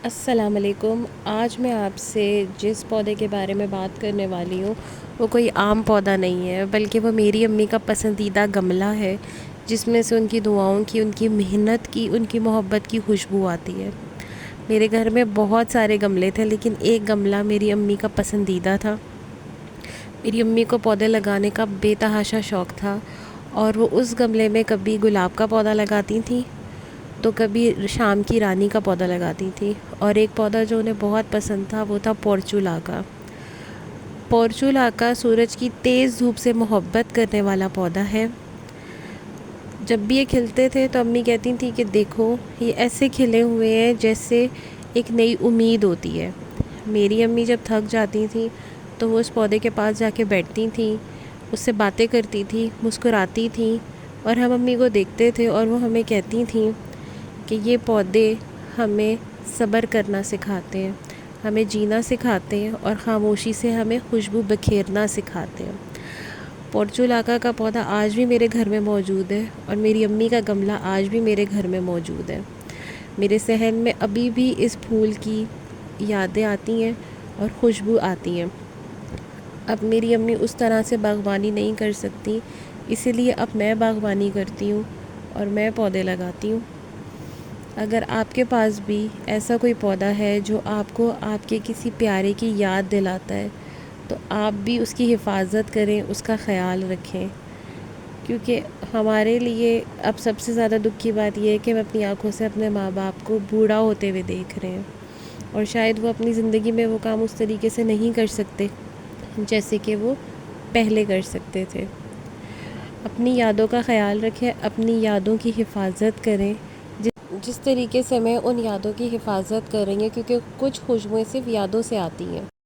السلام علیکم۔ آج میں آپ سے جس پودے کے بارے میں بات کرنے والی ہوں وہ کوئی عام پودا نہیں ہے، بلکہ وہ میری امی کا پسندیدہ گملہ ہے، جس میں سے ان کی دعاؤں کی، ان کی محنت کی، ان کی محبت کی خوشبو آتی ہے۔ میرے گھر میں بہت سارے گملے تھے، لیکن ایک گملہ میری امی کا پسندیدہ تھا۔ میری امی کو پودے لگانے کا بے تحاشا شوق تھا، اور وہ اس گملے میں کبھی گلاب کا پودا لگاتی تھیں تو کبھی شام کی رانی کا پودا لگاتی تھی، اور ایک پودا جو انہیں بہت پسند تھا وہ تھا پورچولا کا۔ پورچولا کا سورج کی تیز دھوپ سے محبت کرنے والا پودا ہے۔ جب بھی یہ کھلتے تھے تو امی کہتی تھیں کہ دیکھو یہ ایسے کھلے ہوئے ہیں جیسے ایک نئی امید ہوتی ہے۔ میری امی جب تھک جاتی تھیں تو وہ اس پودے کے پاس جا کے بیٹھتی تھیں، اس سے باتیں کرتی تھیں، مسکراتی تھیں، اور ہم امی کو دیکھتے تھے اور وہ ہمیں کہتی تھیں کہ یہ پودے ہمیں صبر کرنا سکھاتے ہیں، ہمیں جینا سکھاتے ہیں، اور خاموشی سے ہمیں خوشبو بکھیرنا سکھاتے ہیں۔ پورچولا کا پودا آج بھی میرے گھر میں موجود ہے، اور میری امی کا گملہ آج بھی میرے گھر میں موجود ہے۔ میرے ذہن میں ابھی بھی اس پھول کی یادیں آتی ہیں اور خوشبو آتی ہیں۔ اب میری امی اس طرح سے باغبانی نہیں کر سکتی، اسی لیے اب میں باغبانی کرتی ہوں اور میں پودے لگاتی ہوں۔ اگر آپ کے پاس بھی ایسا کوئی پودا ہے جو آپ کو آپ کے کسی پیارے کی یاد دلاتا ہے، تو آپ بھی اس کی حفاظت کریں، اس کا خیال رکھیں، کیونکہ ہمارے لیے اب سب سے زیادہ دکھ کی بات یہ ہے کہ ہم اپنی آنکھوں سے اپنے ماں باپ کو بوڑھا ہوتے ہوئے دیکھ رہے ہیں، اور شاید وہ اپنی زندگی میں وہ کام اس طریقے سے نہیں کر سکتے جیسے کہ وہ پہلے کر سکتے تھے۔ اپنی یادوں کا خیال رکھیں، اپنی یادوں کی حفاظت کریں، جس طریقے سے میں ان یادوں کی حفاظت کر رہی ہوں، کیونکہ کچھ خوشبوئیں صرف یادوں سے آتی ہیں۔